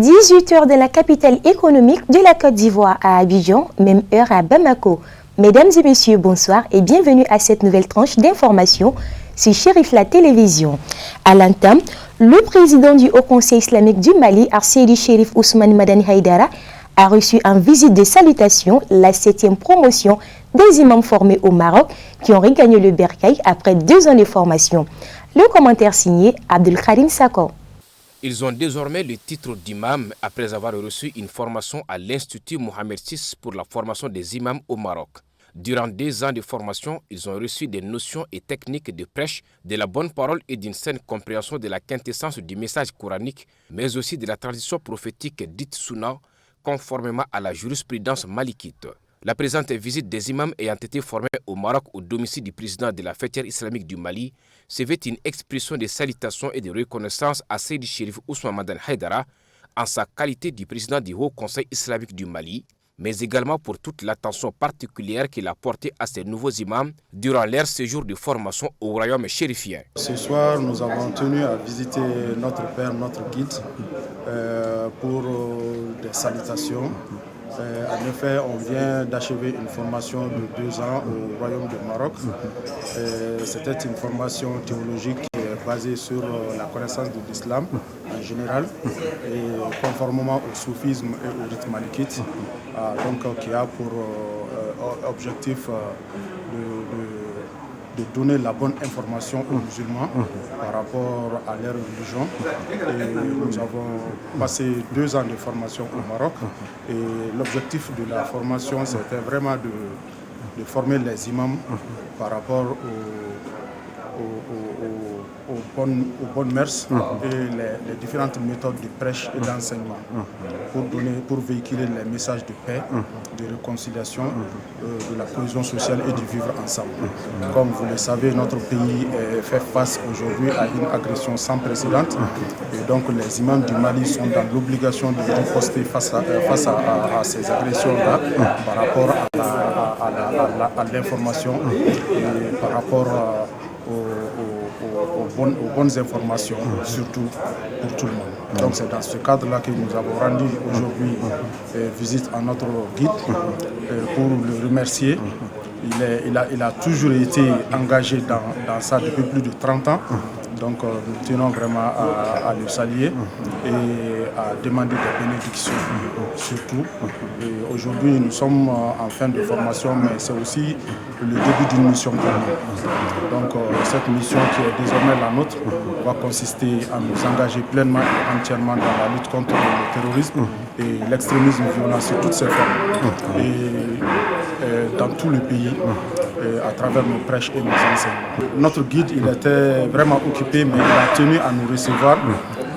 18h de la capitale économique de la Côte d'Ivoire à Abidjan, même heure à Bamako. Mesdames et messieurs, bonsoir et bienvenue à cette nouvelle tranche d'information sur Chérif la télévision. À l'entame, le président du Haut Conseil islamique du Mali, Seydi Chérif Ousmane Madani Haïdara, a reçu en visite de salutation la 7e promotion des imams formés au Maroc qui ont regagné le bercail après 2 ans de formation. Le commentaire signé Abdelkarim Sakor. Ils ont désormais le titre d'imam après avoir reçu une formation à l'Institut Mohamed VI pour la formation des imams au Maroc. Durant 2 ans de formation, ils ont reçu des notions et techniques de prêche, de la bonne parole et d'une saine compréhension de la quintessence du message coranique, mais aussi de la tradition prophétique dite Sunna, conformément à la jurisprudence malikite. La présente visite des imams ayant été formés au Maroc au domicile du président de la Fêtière islamique du Mali se veut une expression de salutation et de reconnaissance à Seydi Chérif Ousmane Madani Haïdara en sa qualité du président du Haut Conseil islamique du Mali, mais également pour toute l'attention particulière qu'il a portée à ces nouveaux imams durant leur séjour de formation au royaume chérifien. Ce soir, nous avons tenu à visiter notre père, notre guide, pour des salutations. En effet, on vient d'achever une formation de 2 ans au Royaume du Maroc. C'était une formation théologique qui est basée sur la connaissance de l'islam en général et conformément au soufisme et au rite malikite, donc qui a pour objectif de donner la bonne information aux musulmans par rapport à leur religion. Et nous avons passé 2 ans de formation au Maroc et l'objectif de la formation c'était vraiment de former les imams par rapport aux bonnes mœurs et les différentes méthodes de prêche et d'enseignement pour véhiculer les messages de paix, de réconciliation, de la cohésion sociale et du vivre ensemble. Comme vous le savez, notre pays fait face aujourd'hui à une agression sans précédent et donc les imams du Mali sont dans l'obligation de riposter face à ces agressions-là par rapport à l'information et par rapport aux bonnes informations, surtout pour tout le monde. Donc c'est dans ce cadre-là que nous avons rendu aujourd'hui visite à notre guide pour le remercier. Il a toujours été engagé dans ça depuis plus de 30 ans. Donc nous tenons vraiment à le saluer et à demander des bénédictions surtout. Et aujourd'hui nous sommes en fin de formation, mais c'est aussi le début d'une mission pour nous. Donc cette mission qui est désormais la nôtre va consister à nous engager pleinement et entièrement dans la lutte contre le terrorisme et l'extrémisme violent sous toutes ses formes. Et dans tout le pays, à travers nos prêches et nos enseignements. Notre guide, il était vraiment occupé, mais il a tenu à nous recevoir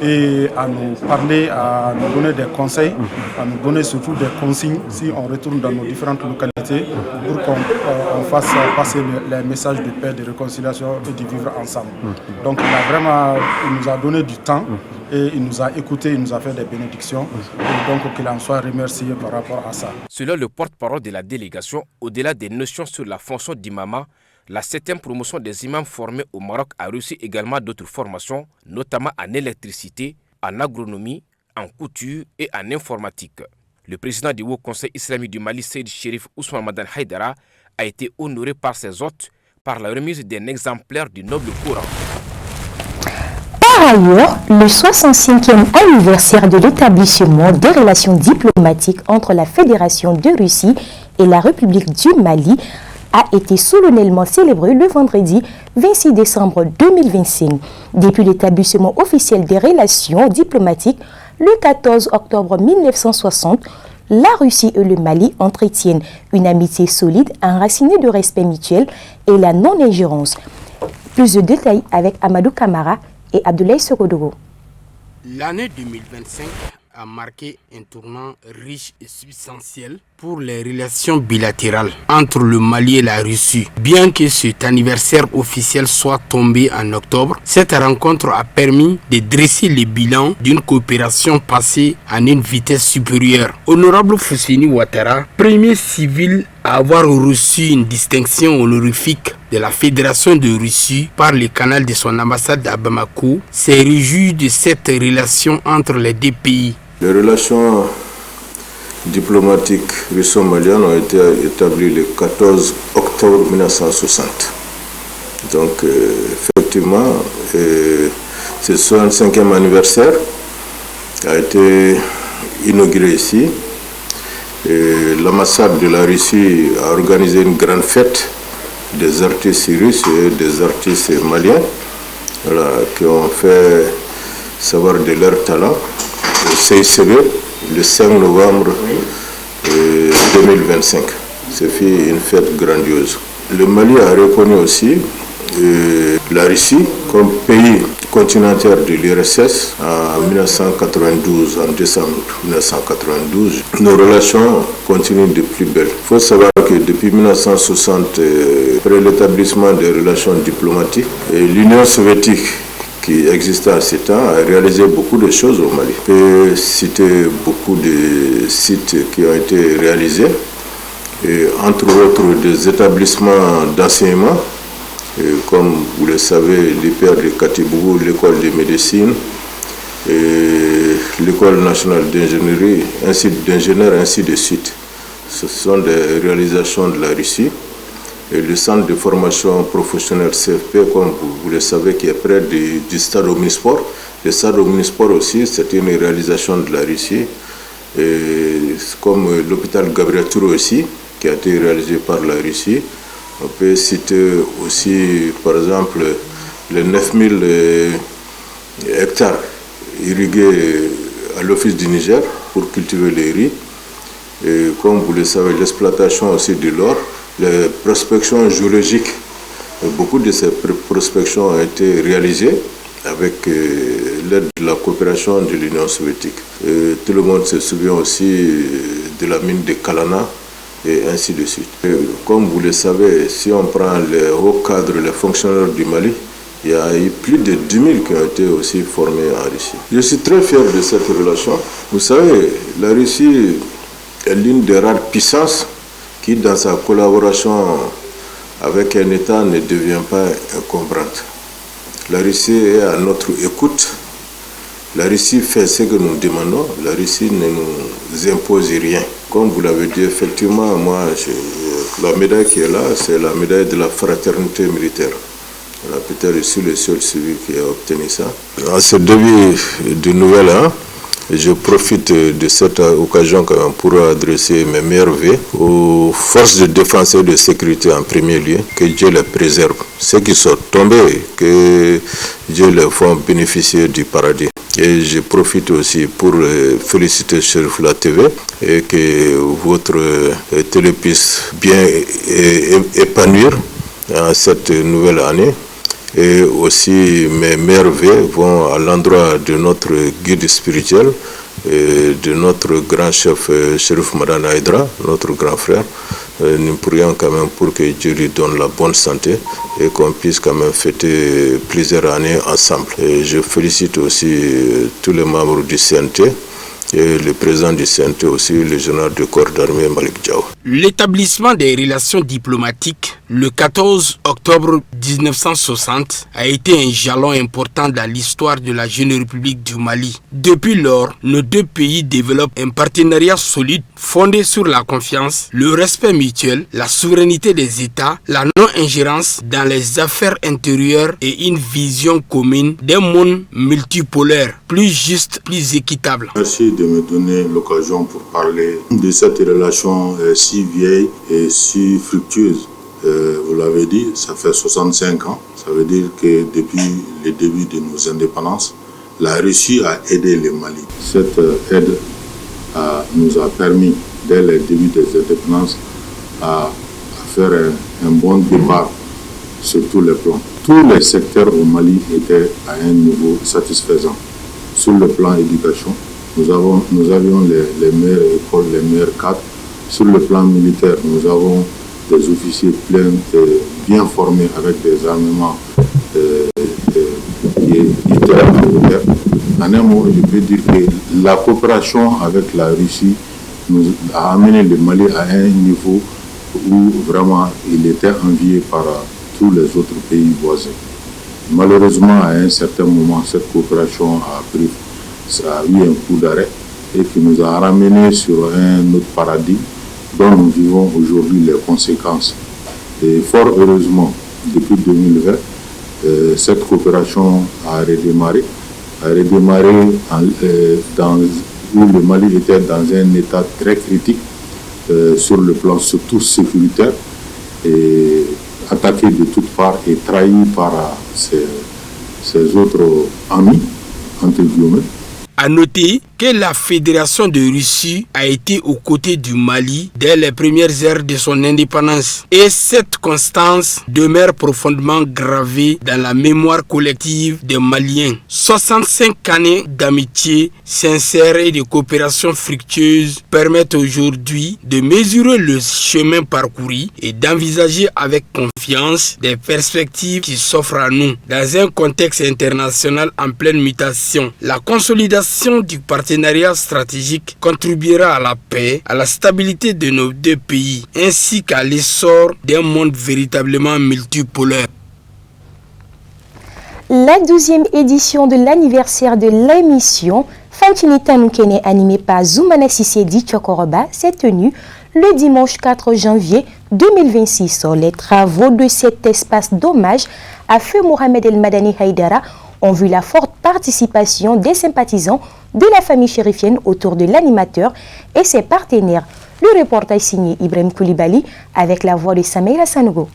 et à nous parler, à nous donner des conseils, à nous donner surtout des consignes si on retourne dans nos différentes localités pour qu'on fasse passer les messages de paix, de réconciliation et de vivre ensemble. Donc il nous a donné du temps et il nous a écoutés, il nous a fait des bénédictions et donc qu'il en soit remercié par rapport à ça. Selon le porte-parole de la délégation, au-delà des notions sur la fonction d'imama, la 7e promotion des imams formés au Maroc a reçu également d'autres formations, notamment en électricité, en agronomie, en couture et en informatique. Le président du Haut Conseil islamique du Mali, Seydi Chérif Ousmane Madani Haïdara, a été honoré par ses hôtes par la remise d'un exemplaire du noble Coran. Par ailleurs, le 65e anniversaire de l'établissement des relations diplomatiques entre la Fédération de Russie et la République du Mali a été solennellement célébré le vendredi 26 décembre 2025. Depuis l'établissement officiel des relations diplomatiques, le 14 octobre 1960, la Russie et le Mali entretiennent une amitié solide enracinée de respect mutuel et la non-ingérence. Plus de détails avec Amadou Kamara et Abdoulaye Sokodogo. L'année 2025 a marqué un tournant riche et substantiel pour les relations bilatérales entre le Mali et la Russie. Bien que cet anniversaire officiel soit tombé en octobre, cette rencontre a permis de dresser le bilan d'une coopération passée à une vitesse supérieure. Honorable Fousseni Ouattara, premier civil à avoir reçu une distinction honorifique de la Fédération de Russie par le canal de son ambassade à Bamako, s'est réjoui de cette relation entre les deux pays. Les relations diplomatiques russo-maliennes ont été établies le 14 octobre 1960. Donc, effectivement, ce 65e anniversaire a été inauguré ici. L'ambassade de la Russie a organisé une grande fête des artistes russes et des artistes maliens, voilà, qui ont fait savoir de leur talent. Le CICB, le 5 novembre 2025. Ce fut une fête grandiose. Le Mali a reconnu aussi la Russie comme pays continentaire de l'URSS en 1992, en décembre 1992. Nos relations continuent de plus belles. Il faut savoir que depuis 1960, après l'établissement des relations diplomatiques, l'Union soviétique qui existait à ce temps a réalisé beaucoup de choses au Mali. Je peux citer beaucoup de sites qui ont été réalisés, et entre autres des établissements d'enseignement, comme vous le savez, l'IPR de Katibougou, l'école de médecine, l'école nationale d'ingénierie, ainsi d'ingénieurs, ainsi de suite. Ce sont des réalisations de la Russie. Et le centre de formation professionnelle CFP, comme vous le savez, qui est près du stade Omnisport. Le stade Omnisport aussi, c'est une réalisation de la Russie. Et comme l'hôpital Gabriel Touré aussi, qui a été réalisé par la Russie. On peut citer aussi, par exemple, les 9000 hectares irrigués à l'Office du Niger pour cultiver les riz. Et comme vous le savez, l'exploitation aussi de l'or, les prospections géologiques. Beaucoup de ces prospections ont été réalisées avec l'aide de la coopération de l'Union soviétique. Et tout le monde se souvient aussi de la mine de Kalana, et ainsi de suite. Et comme vous le savez, si on prend les hauts cadres, les fonctionnaires du Mali, il y a eu plus de 10 000 qui ont été aussi formés en Russie. Je suis très fier de cette relation. Vous savez, la Russie est l'une des rares puissances qui, dans sa collaboration avec un État, ne devient pas encombrante. La Russie est à notre écoute. La Russie fait ce que nous demandons. La Russie ne nous impose rien. Comme vous l'avez dit, effectivement, moi, la médaille qui est là, c'est la médaille de la fraternité militaire. Voilà, peut-être je suis le seul civil qui a obtenu ça. En ce début de nouvel an, je profite de cette occasion quand même pour adresser mes meilleurs vœux aux forces de défense et de sécurité en premier lieu. Que Dieu les préserve. Ceux qui sont tombés, que Dieu les fasse bénéficier du paradis. Et je profite aussi pour féliciter Chérif La TV et que votre télé puisse bien épanouir en cette nouvelle année. Et aussi mes meilleurs vœux vont à l'endroit de notre guide spirituel et de notre grand chef Chérif Madana Aïdra, notre grand frère. Nous prions quand même pour que Dieu lui donne la bonne santé et qu'on puisse quand même fêter plusieurs années ensemble. Et je félicite aussi tous les membres du CNT et le président du CNT aussi, le général de corps d'armée Malik Diaw. L'établissement des relations diplomatiques le 14 octobre 1960 a été un jalon important dans l'histoire de la jeune République du Mali. Depuis lors, nos deux pays développent un partenariat solide fondé sur la confiance, le respect mutuel, la souveraineté des États, la non-ingérence dans les affaires intérieures et une vision commune d'un monde multipolaire, plus juste, plus équitable. Merci de me donner l'occasion pour parler de cette relation si vieille et si fructueuse. Vous l'avez dit, ça fait 65 ans. Ça veut dire que depuis le début de nos indépendances, la Russie a aidé le Mali. Cette aide nous a permis, dès le début des indépendances, à faire un bon départ sur tous les plans. Tous les secteurs au Mali étaient à un niveau satisfaisant. Sur le plan éducation, nous avions les meilleures écoles, les meilleurs cadres. Sur le plan militaire, nous avons des officiers pleins et bien formés avec des armements qui étaient à la hauteur. En un mot, je peux dire que la coopération avec la Russie nous a amené le Mali à un niveau où vraiment il était envié par tous les autres pays voisins. Malheureusement, à un certain moment, cette coopération a eu un coup d'arrêt et qui nous a ramenés sur un autre paradigme dont nous vivons aujourd'hui les conséquences. Et fort heureusement, depuis 2020, cette coopération a redémarré où le Mali était dans un état très critique sur le plan surtout sécuritaire et attaqué de toutes parts et trahi par ses autres amis, entre guillemets. À noter que la Fédération de Russie a été aux côtés du Mali dès les premières heures de son indépendance. Et cette constance demeure profondément gravée dans la mémoire collective des Maliens. 65 années d'amitié sincère et de coopération fructueuse permettent aujourd'hui de mesurer le chemin parcouru et d'envisager avec confiance des perspectives qui s'offrent à nous. Dans un contexte international en pleine mutation, la consolidation du partenariat stratégique contribuera à la paix, à la stabilité de nos deux pays, ainsi qu'à l'essor d'un monde véritablement multipolaire. La 12e édition de l'anniversaire de l'émission Fantini Tanoukene animée par Zoumana Sissedi Tchokoroba s'est tenue le dimanche 4 janvier 2026. Les travaux de cet espace d'hommage à Feu Mohamed El Madani Haïdara ont vu la forte participation des sympathisants de la famille chérifienne autour de l'animateur et ses partenaires. Le reportage signé Ibrahim Koulibaly avec la voix de Sameira Sanogo.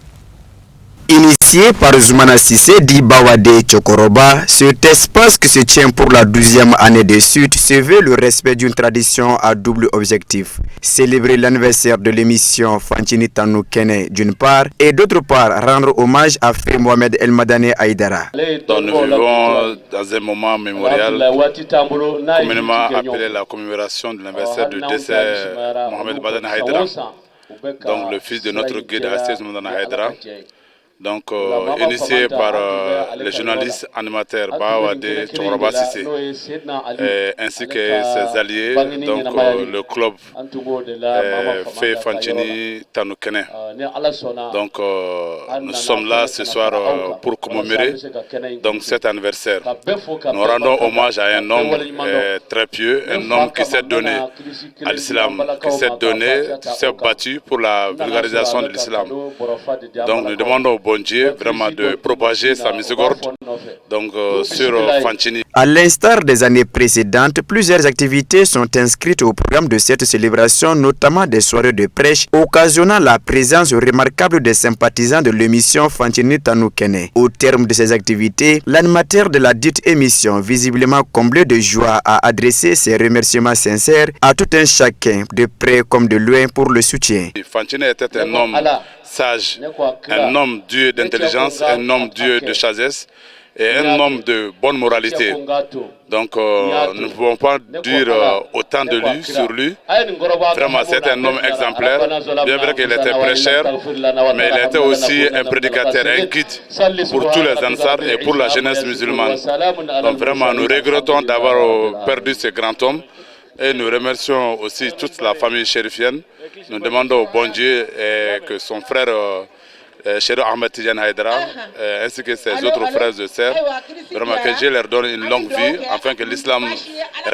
Initié par Zoumana Sissedi Bawade Tchokoroba, cet espace qui se tient pour la 12e année de suite se veut le respect d'une tradition à double objectif. Célébrer l'anniversaire de l'émission Fantini Tanoukene d'une part et d'autre part rendre hommage à Feu Mohamed El Madani Haïdara. Donc nous vivons dans un moment mémorial communément appelé la commémoration de l'anniversaire du décès Mohamed El Madani Haïdara, donc le fils de notre guide Assez Madani Haïdara. Donc, initié par les journalistes animateurs Bawade Tchokoroba Sissé, ainsi que ses alliés, donc le club Feu Fantini Tanoukene. Donc, nous sommes là ce soir pour commémorer donc, cet anniversaire. Nous rendons hommage à un homme très pieux, un homme qui s'est donné à l'islam, qui s'est battu pour la vulgarisation de l'islam. Donc, nous demandons au bon Dieu vraiment de propager sa miséricorde donc sur Fantini. À l'instar des années précédentes, plusieurs activités sont inscrites au programme de cette célébration, notamment des soirées de prêche, occasionnant la présence remarquable des sympathisants de l'émission Fantini Tanoukene. Au terme de ces activités, l'animateur de la dite émission, visiblement comblé de joie, a adressé ses remerciements sincères à tout un chacun, de près comme de loin, pour le soutien. Fantini était un homme sage, un homme dieu d'intelligence, un homme dieu de sagesse et un homme de bonne moralité. Donc nous ne pouvons pas dire autant de lui sur lui. Vraiment, c'est un homme exemplaire. Bien vrai qu'il était prêcheur, mais il était aussi un prédicateur, un guide pour tous les Ansars et pour la jeunesse musulmane. Donc vraiment, nous regrettons d'avoir perdu ce grand homme. Et nous remercions aussi toute la famille chérifienne. Nous demandons au bon Dieu que son frère Chérif Ahmed Tidiane Haïdara, ainsi que ses autres frères et sœurs, vraiment que Dieu leur donne une longue vie, afin que l'islam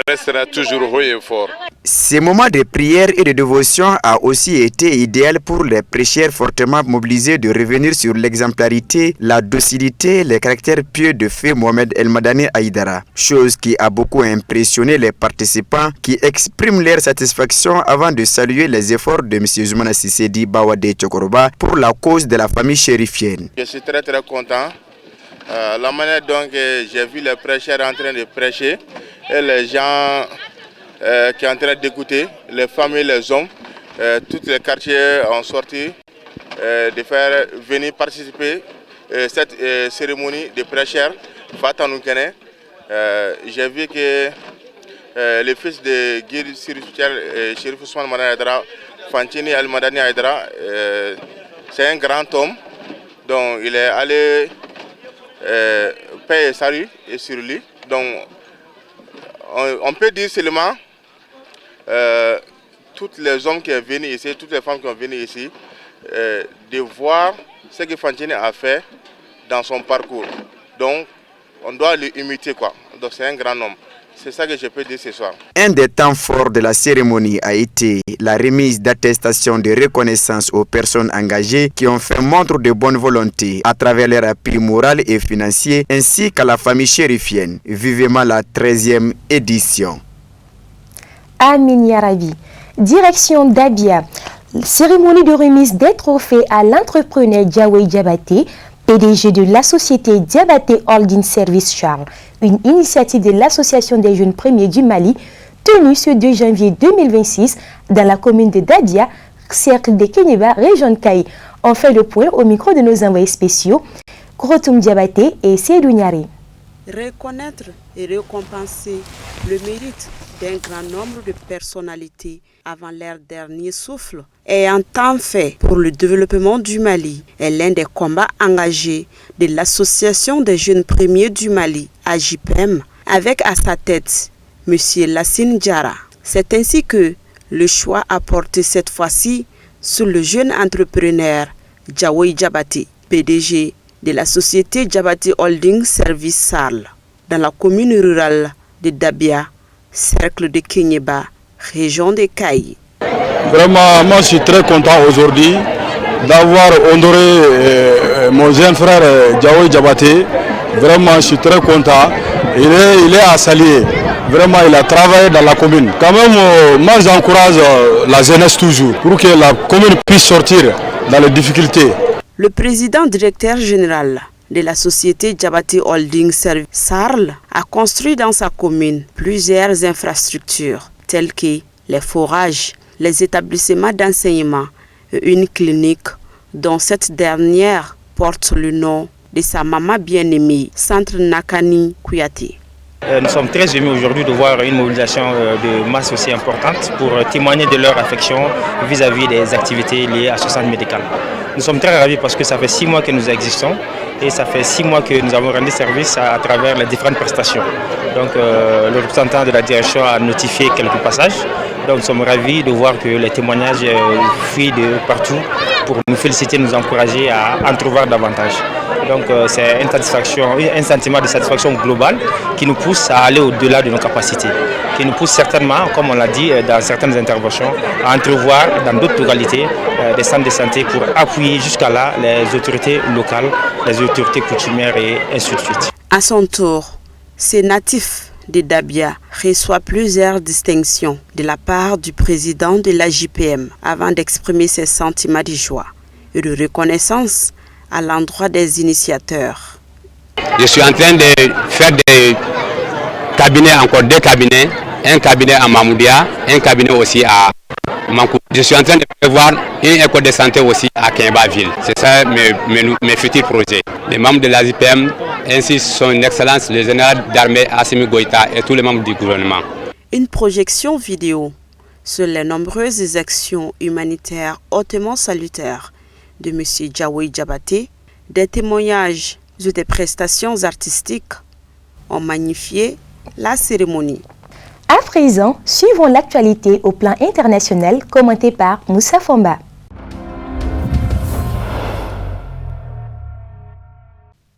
restera toujours haut et fort. Ces moments de prière et de dévotion a aussi été idéal pour les prêcheurs fortement mobilisés de revenir sur l'exemplarité, la docilité, les caractères pieux de Feu Mohamed El Madani Haïdara. Chose qui a beaucoup impressionné les participants qui expriment leur satisfaction avant de saluer les efforts de M. Zoumana Sissedi Bawade Tchokoroba pour la cause de la famille chérifienne. Je suis très content. La manière dont j'ai vu les prêcheurs en train de prêcher et les gens qui sont en train d'écouter, les femmes et les hommes, tous les quartiers ont sorti de faire venir participer à cette cérémonie de prêcheurs Fatanoukene. J'ai vu que le fils de guide spirituel Chérif Ousmane Madani Haïdara, Fantini El Madani Haïdara, c'est un grand homme, donc il est allé paix et salut sur lui. Donc on peut dire seulement tous les hommes qui sont venus ici, toutes les femmes qui sont venues ici, de voir ce que Fantini a fait dans son parcours. Donc on doit l'imiter quoi. Donc c'est un grand homme. C'est ça que je peux dire ce soir. Un des temps forts de la cérémonie a été la remise d'attestations de reconnaissance aux personnes engagées qui ont fait montre de bonne volonté à travers leur appui moral et financier, ainsi qu'à la famille chérifienne. Vivement la 13e édition. Amin Yarabi. Direction d'Abia. Cérémonie de remise des trophées à l'entrepreneur Diawé Diabaté, PDG de la société Diabaté Holding Service Charles, une initiative de l'Association des jeunes premiers du Mali, tenue ce 2 janvier 2026 dans la commune de Dabia, cercle de Kéniba, région de Kaï. On fait le point au micro de nos envoyés spéciaux, Kourotoum Diabaté et Seydou Niari. Reconnaître et récompenser le mérite d'un grand nombre de personnalités avant leur dernier souffle ayant tant fait pour le développement du Mali est l'un des combats engagés de l'Association des jeunes premiers du Mali, AJPM, avec à sa tête M. Lassine Diara. C'est ainsi que le choix a porté cette fois-ci sur le jeune entrepreneur Diawé Diabaté, PDG de la société Diabaté Holding Service Sarl, dans la commune rurale de Dabia, cercle de Kéniba, région de Kaï. Vraiment, moi je suis très content aujourd'hui d'avoir honoré mon jeune frère Diawé Diabaté. Vraiment, je suis très content. Il est à saluer. Vraiment, il a travaillé dans la commune. Quand même, moi j'encourage la jeunesse toujours pour que la commune puisse sortir dans les difficultés. Le président directeur général de la société Diabaté Holding Service Sarl a construit dans sa commune plusieurs infrastructures telles que les forages, les établissements d'enseignement et une clinique dont cette dernière porte le nom de sa maman bien-aimée, Centre Nakani Kouyaté. Nous sommes très émus aujourd'hui de voir une mobilisation de masse aussi importante pour témoigner de leur affection vis-à-vis des activités liées à ce centre médical. Nous sommes très ravis parce que ça fait 6 mois que nous existons et ça fait 6 mois que nous avons rendu service à travers les différentes prestations. Donc le représentant de la direction a notifié quelques passages. Donc nous sommes ravis de voir que les témoignages fuient de partout pour nous féliciter, nous encourager à entrevoir davantage. Donc c'est un sentiment de satisfaction globale qui nous pousse à aller au-delà de nos capacités, qui nous pousse certainement, comme on l'a dit dans certaines interventions, à entrevoir dans d'autres localités des centres de santé pour appuyer jusqu'à là les autorités locales, les autorités coutumières et ainsi de suite. À son tour, ces natifs de Dabia reçoit plusieurs distinctions de la part du président de l'AJPM avant d'exprimer ses sentiments de joie et de reconnaissance à l'endroit des initiateurs. Je suis en train de faire des cabinets, encore 2 cabinets, un cabinet à Mamoudia, un cabinet aussi à Mankou. Je suis en train de prévoir une école de santé aussi à Kéniba-Ville. C'est ça mes futurs projets. Les membres de l'AJPM ainsi son excellence le général d'armée Assimi Goïta et tous les membres du gouvernement. Une projection vidéo sur les nombreuses actions humanitaires hautement salutaires de M. Diawé Diabaté, des témoignages et des prestations artistiques ont magnifié la cérémonie. À présent, suivons l'actualité au plan international commentée par Moussa Fomba.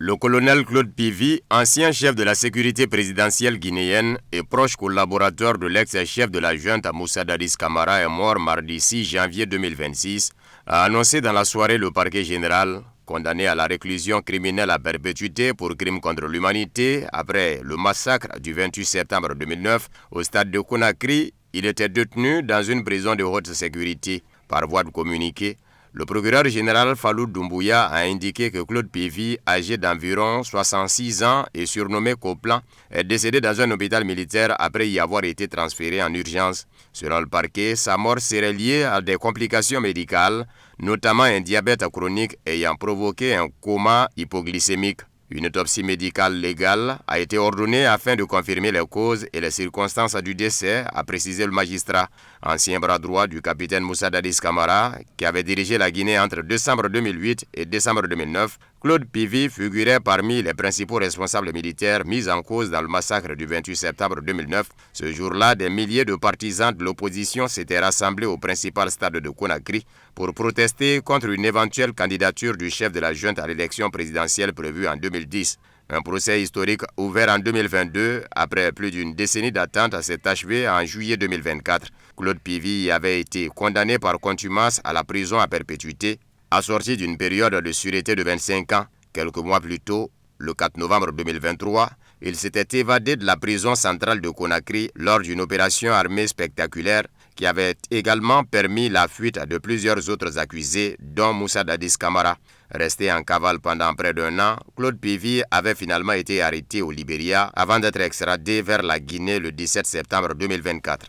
Le colonel Claude Pivi, ancien chef de la sécurité présidentielle guinéenne et proche collaborateur de l'ex-chef de la junte Moussa Dadis Camara, est mort mardi 6 janvier 2026, a annoncé dans la soirée le parquet général, condamné à la réclusion criminelle à perpétuité pour crimes contre l'humanité après le massacre du 28 septembre 2009 au stade de Conakry. Il était détenu dans une prison de haute sécurité. Par voie de communiqué, le procureur général Fallou Doumbouya a indiqué que Claude Pivi, âgé d'environ 66 ans et surnommé Coplan, est décédé dans un hôpital militaire après y avoir été transféré en urgence. Selon le parquet, sa mort serait liée à des complications médicales, notamment un diabète chronique ayant provoqué un coma hypoglycémique. Une autopsie médicale légale a été ordonnée afin de confirmer les causes et les circonstances du décès, a précisé le magistrat. Ancien bras droit du capitaine Moussa Dadis Camara, qui avait dirigé la Guinée entre décembre 2008 et décembre 2009, Claude Pivi figurait parmi les principaux responsables militaires mis en cause dans le massacre du 28 septembre 2009. Ce jour-là, des milliers de partisans de l'opposition s'étaient rassemblés au principal stade de Conakry pour protester contre une éventuelle candidature du chef de la junte à l'élection présidentielle prévue en 2010. Un procès historique ouvert en 2022, après plus d'une décennie d'attente, s'est achevé en juillet 2024. Claude Pivy avait été condamné par contumace à la prison à perpétuité, assorti d'une période de sûreté de 25 ans. Quelques mois plus tôt, le 4 novembre 2023, il s'était évadé de la prison centrale de Conakry lors d'une opération armée spectaculaire qui avait également permis la fuite de plusieurs autres accusés, dont Moussa Dadis Camara. Resté en cavale pendant près d'un an, Claude Pivy avait finalement été arrêté au Libéria avant d'être extradé vers la Guinée le 17 septembre 2024.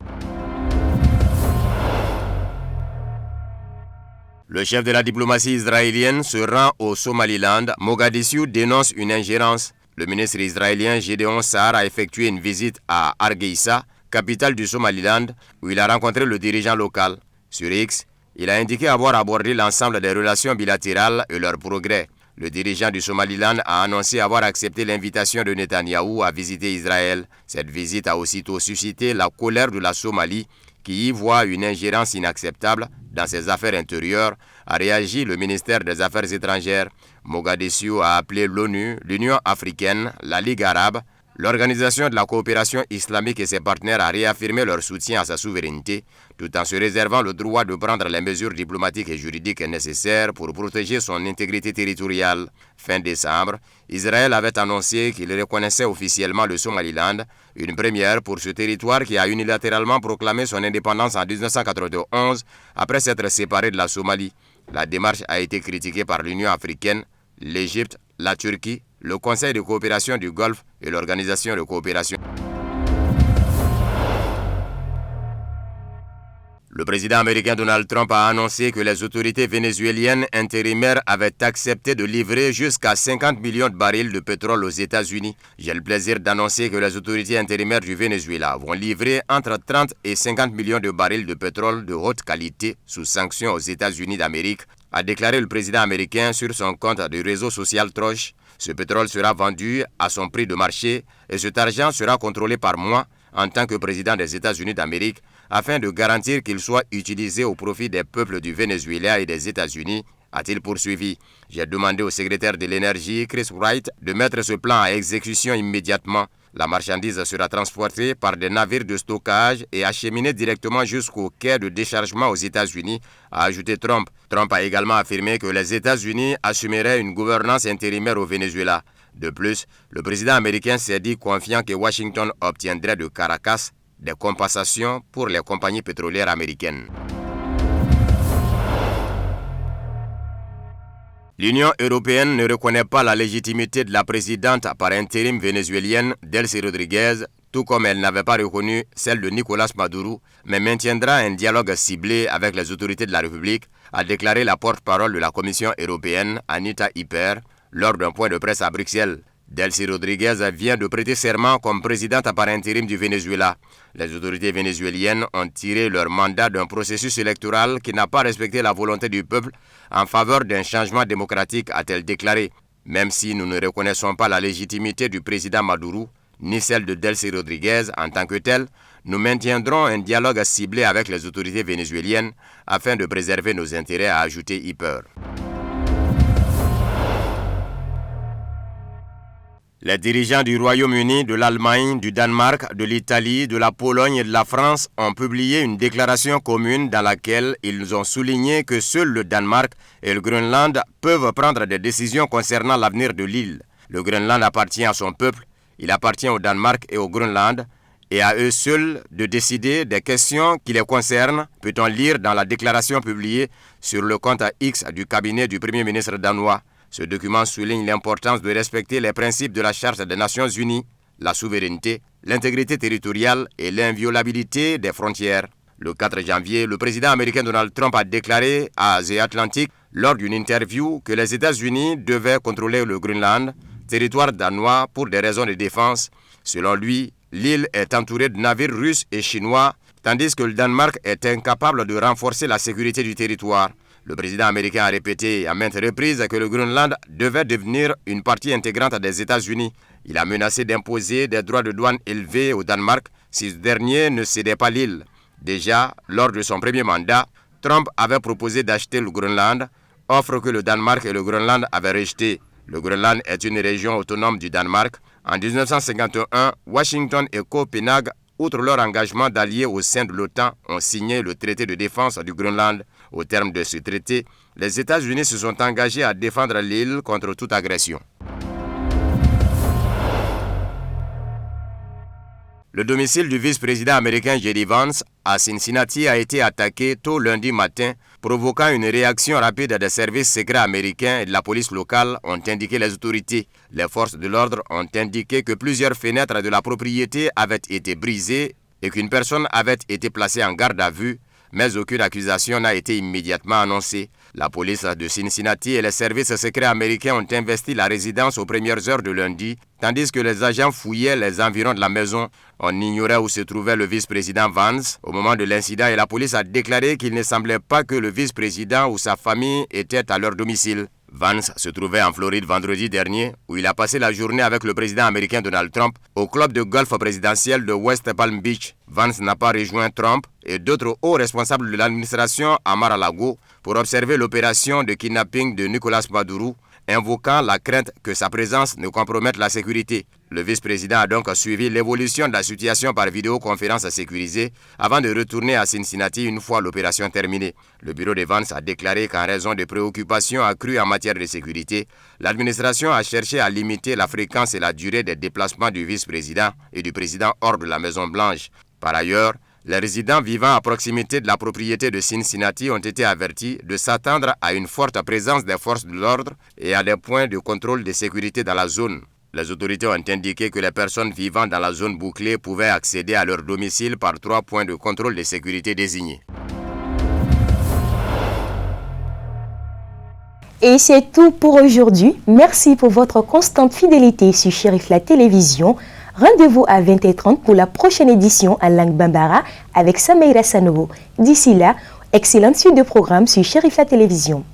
Le chef de la diplomatie israélienne se rend au Somaliland. Mogadiscio dénonce une ingérence. Le ministre israélien Gédéon Sa'ar a effectué une visite à Hargeisa, capitale du Somaliland, où il a rencontré le dirigeant local. Sur X, il a indiqué avoir abordé l'ensemble des relations bilatérales et leurs progrès. Le dirigeant du Somaliland a annoncé avoir accepté l'invitation de Netanyahou à visiter Israël. Cette visite a aussitôt suscité la colère de la Somalie, qui y voit une ingérence inacceptable dans ses affaires intérieures, a réagi le ministère des Affaires étrangères. Mogadiscio a appelé l'ONU, l'Union africaine, la Ligue arabe, l'Organisation de la coopération islamique et ses partenaires à réaffirmer leur soutien à sa souveraineté, tout en se réservant le droit de prendre les mesures diplomatiques et juridiques nécessaires pour protéger son intégrité territoriale. Fin décembre, Israël avait annoncé qu'il reconnaissait officiellement le Somaliland, une première pour ce territoire qui a unilatéralement proclamé son indépendance en 1991 après s'être séparé de la Somalie. La démarche a été critiquée par l'Union africaine, l'Égypte, la Turquie, le Conseil de coopération du Golfe et l'Organisation de coopération. Le président américain Donald Trump a annoncé que les autorités vénézuéliennes intérimaires avaient accepté de livrer jusqu'à 50 millions de barils de pétrole aux États-Unis. J'ai le plaisir d'annoncer que les autorités intérimaires du Venezuela vont livrer entre 30 et 50 millions de barils de pétrole de haute qualité sous sanction aux États-Unis d'Amérique, a déclaré le président américain sur son compte du réseau social Truth. Ce pétrole sera vendu à son prix de marché et cet argent sera contrôlé par moi en tant que président des États-Unis d'Amérique afin de garantir qu'il soit utilisé au profit des peuples du Venezuela et des États-Unis, a-t-il poursuivi. J'ai demandé au secrétaire de l'énergie, Chris Wright, de mettre ce plan à exécution immédiatement. La marchandise sera transportée par des navires de stockage et acheminée directement jusqu'au quai de déchargement aux États-Unis, a ajouté Trump. Trump a également affirmé que les États-Unis assumeraient une gouvernance intérimaire au Venezuela. De plus, le président américain s'est dit confiant que Washington obtiendrait de Caracas des compensations pour les compagnies pétrolières américaines. L'Union européenne ne reconnaît pas la légitimité de la présidente par intérim vénézuélienne Delcy Rodríguez, tout comme elle n'avait pas reconnu celle de Nicolás Maduro, mais maintiendra un dialogue ciblé avec les autorités de la République, a déclaré la porte-parole de la Commission européenne, Anita Hyper, lors d'un point de presse à Bruxelles. Delcy Rodríguez vient de prêter serment comme présidente par intérim du Venezuela. Les autorités vénézuéliennes ont tiré leur mandat d'un processus électoral qui n'a pas respecté la volonté du peuple en faveur d'un changement démocratique, a-t-elle déclaré. Même si nous ne reconnaissons pas la légitimité du président Maduro, ni celle de Delcy Rodríguez en tant que telle, nous maintiendrons un dialogue ciblé avec les autorités vénézuéliennes afin de préserver nos intérêts, a ajouté Hyper. Les dirigeants du Royaume-Uni, de l'Allemagne, du Danemark, de l'Italie, de la Pologne et de la France ont publié une déclaration commune dans laquelle ils ont souligné que seuls le Danemark et le Groenland peuvent prendre des décisions concernant l'avenir de l'île. Le Groenland appartient à son peuple, il appartient au Danemark et au Groenland, et à eux seuls de décider des questions qui les concernent, peut-on lire dans la déclaration publiée sur le compte X du cabinet du Premier ministre danois. Ce document souligne l'importance de respecter les principes de la Charte des Nations Unies, la souveraineté, l'intégrité territoriale et l'inviolabilité des frontières. Le 4 janvier, le président américain Donald Trump a déclaré à The Atlantic lors d'une interview que les États-Unis devaient contrôler le Groenland, territoire danois pour des raisons de défense. Selon lui, l'île est entourée de navires russes et chinois, tandis que le Danemark est incapable de renforcer la sécurité du territoire. Le président américain a répété à maintes reprises que le Groenland devait devenir une partie intégrante des États-Unis. Il a menacé d'imposer des droits de douane élevés au Danemark si ce dernier ne cédait pas l'île. Déjà, lors de son premier mandat, Trump avait proposé d'acheter le Groenland, offre que le Danemark et le Groenland avaient rejetée. Le Groenland est une région autonome du Danemark. En 1951, Washington et Copenhague, outre leur engagement d'alliés au sein de l'OTAN, ont signé le traité de défense du Groenland. Au terme de ce traité, les États-Unis se sont engagés à défendre l'île contre toute agression. Le domicile du vice-président américain J.D. Vance à Cincinnati a été attaqué tôt lundi matin, provoquant une réaction rapide des services secrets américains et de la police locale, ont indiqué les autorités. Les forces de l'ordre ont indiqué que plusieurs fenêtres de la propriété avaient été brisées et qu'une personne avait été placée en garde à vue, mais aucune accusation n'a été immédiatement annoncée. La police de Cincinnati et les services secrets américains ont investi la résidence aux premières heures de lundi, tandis que les agents fouillaient les environs de la maison. On ignorait où se trouvait le vice-président Vance au moment de l'incident et la police a déclaré qu'il ne semblait pas que le vice-président ou sa famille étaient à leur domicile. Vance se trouvait en Floride vendredi dernier, où il a passé la journée avec le président américain Donald Trump au club de golf présidentiel de West Palm Beach. Vance n'a pas rejoint Trump et d'autres hauts responsables de l'administration à Mar-a-Lago pour observer l'opération de kidnapping de Nicolas Maduro, invoquant la crainte que sa présence ne compromette la sécurité. Le vice-président a donc suivi l'évolution de la situation par vidéoconférence sécurisée avant de retourner à Cincinnati une fois l'opération terminée. Le bureau de Vance a déclaré qu'en raison de préoccupations accrues en matière de sécurité, l'administration a cherché à limiter la fréquence et la durée des déplacements du vice-président et du président hors de la Maison-Blanche. Par ailleurs, les résidents vivant à proximité de la propriété de Cincinnati ont été avertis de s'attendre à une forte présence des forces de l'ordre et à des points de contrôle de sécurité dans la zone. Les autorités ont indiqué que les personnes vivant dans la zone bouclée pouvaient accéder à leur domicile par 3 points de contrôle de sécurité désignés. Et c'est tout pour aujourd'hui. Merci pour votre constante fidélité sur Chérif la télévision. Rendez-vous à 20h30 pour la prochaine édition en langue bambara avec Sameira Sanogo. D'ici là, excellente suite de programmes sur Chérif la télévision.